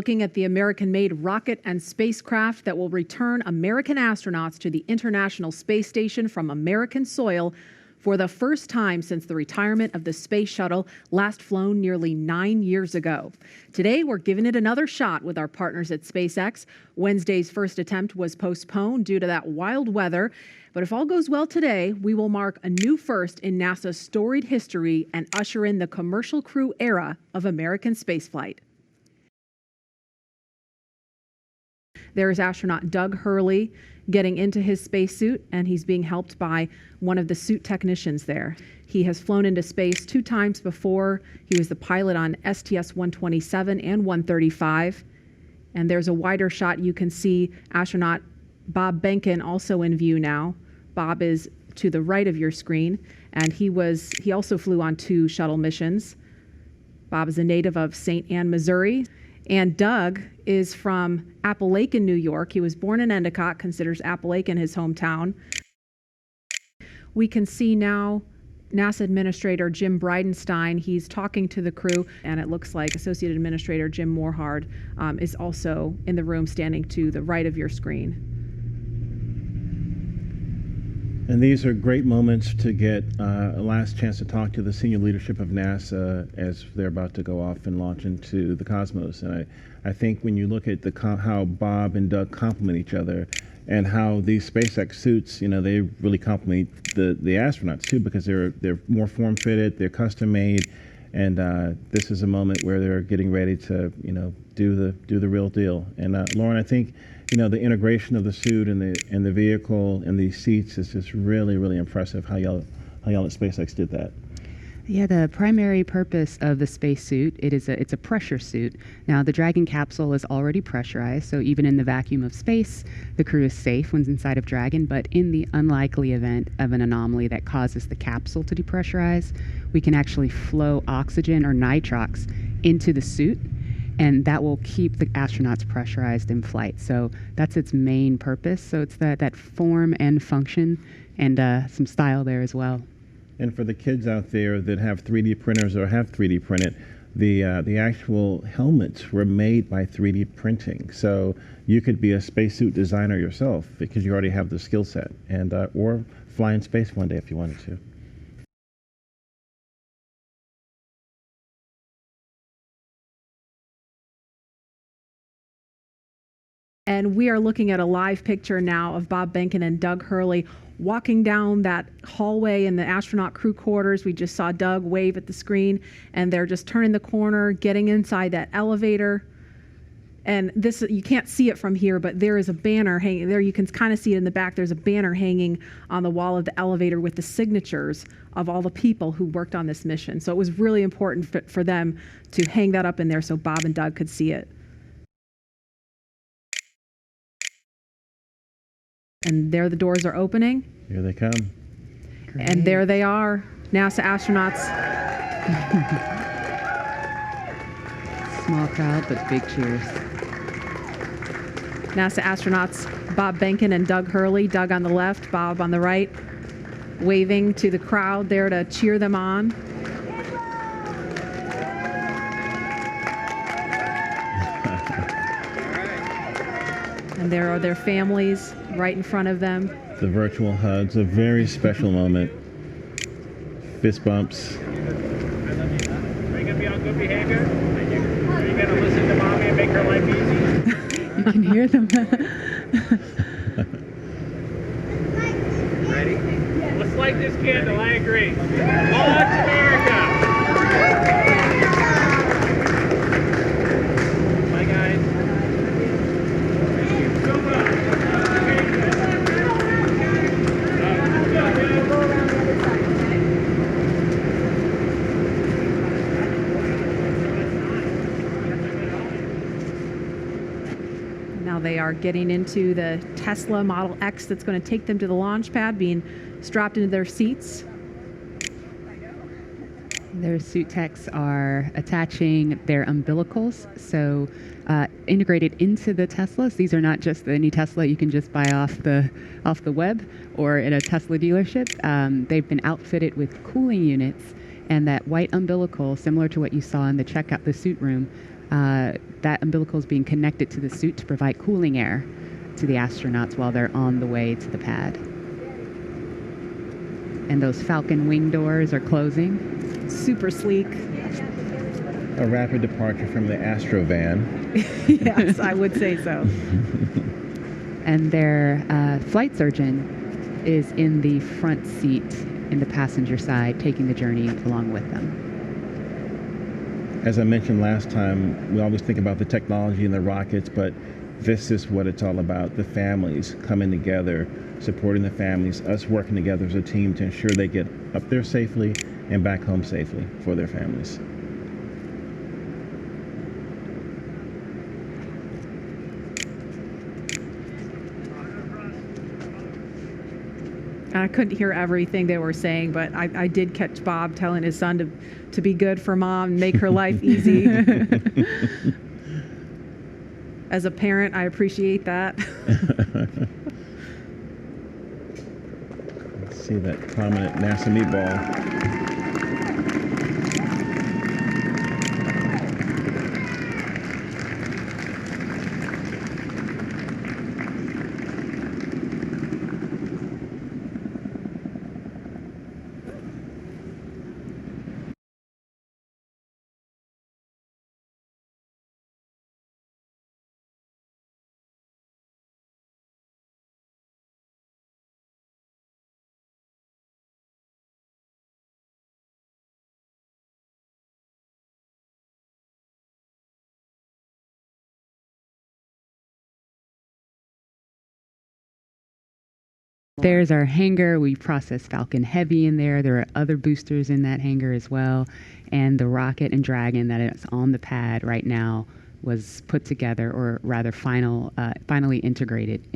looking at the American-made rocket and spacecraft that will return American astronauts to the International Space Station from American soil for the first time since the retirement of the space shuttle, last flown nearly 9 years ago. Today, we're giving it another shot with our partners at SpaceX. Wednesday's first attempt was postponed due to that wild weather. But if all goes well today, we will mark a new first in NASA's storied history and usher in the commercial crew era of American spaceflight. There's astronaut Doug Hurley getting into his spacesuit, and he's being helped by one of the suit technicians there. He has flown into space 2 times before. He was the pilot on STS-127 and 135. And there's a wider shot. You can see astronaut Bob Behnken also in view now. Bob is to the right of your screen, and he also flew on 2 shuttle missions. Bob is a native of St. Anne, Missouri. And Doug is from Appalachian, New York. He was born in Endicott, considers Appalachian his hometown. We can see now NASA Administrator Jim Bridenstine. He's talking to the crew, and it looks like Associate Administrator Jim Morhard is also in the room, standing to the right of your screen. And these are great moments to get a last chance to talk to the senior leadership of NASA as they're about to go off and launch into the cosmos. And I think when you look at how Bob and Doug complement each other, and how these SpaceX suits, they really complement the astronauts too, because they're more form-fitted, they're custom-made, and this is a moment where they're getting ready to do the real deal. And Lauren, I think the integration of the suit and the vehicle and these seats is just really, really impressive. How y'all at SpaceX did that. Yeah, the primary purpose of the spacesuit, it's a pressure suit. Now, the Dragon capsule is already pressurized, so even in the vacuum of space, the crew is safe when inside of Dragon. But in the unlikely event of an anomaly that causes the capsule to depressurize, we can actually flow oxygen or nitrox into the suit, and that will keep the astronauts pressurized in flight. So that's its main purpose. So it's that form and function, and some style there as well. And for the kids out there that have 3D printers or have 3D printed, the actual helmets were made by 3D printing. So you could be a spacesuit designer yourself because you already have the skill set, and or fly in space one day if you wanted to. And we are looking at a live picture now of Bob Behnken and Doug Hurley walking down that hallway in the astronaut crew quarters. We just saw Doug wave at the screen, and they're just turning the corner, getting inside that elevator. And this, you can't see it from here, but there is a banner hanging there. You can kind of see it in the back. There's a banner hanging on the wall of the elevator with the signatures of all the people who worked on this mission. So it was really important for them to hang that up in there so Bob and Doug could see it. And there the doors are opening. Here they come. Great. And there they are, NASA astronauts. Small crowd, but big cheers. NASA astronauts Bob Behnken and Doug Hurley, Doug on the left, Bob on the right, waving to the crowd there to cheer them on. And there are their families right in front of them. The virtual hugs, a very special moment. Fist bumps. Are you going to be on good behavior? Are you going to listen to mommy and make her life easy? You can hear them. Ready? Let's light this candle, I agree. Launch America! Bye, guys. Now they are getting into the Tesla Model X that's going to take them to the launch pad, being strapped into their seats. Their suit techs are attaching their umbilicals, so integrated into the Teslas. These are not just any Tesla you can just buy off the web or at a Tesla dealership. They've been outfitted with cooling units, and that white umbilical, similar to what you saw in the suit room, That umbilical is being connected to the suit to provide cooling air to the astronauts while they're on the way to the pad. And those falcon wing doors are closing. Super sleek. A rapid departure from the Astro van. Yes, I would say so. And their flight surgeon is in the front seat in the passenger side, taking the journey along with them. As I mentioned last time, we always think about the technology and the rockets, but this is what it's all about. The families coming together, supporting the families, us working together as a team to ensure they get up there safely and back home safely for their families. I couldn't hear everything they were saying, but I did catch Bob telling his son to be good for mom and make her life easy. As a parent, I appreciate that. Let's see that prominent NASA meatball. There's our hangar. We processed Falcon Heavy in there. There are other boosters in that hangar as well. And the rocket and Dragon that is on the pad right now was put together, or rather finally integrated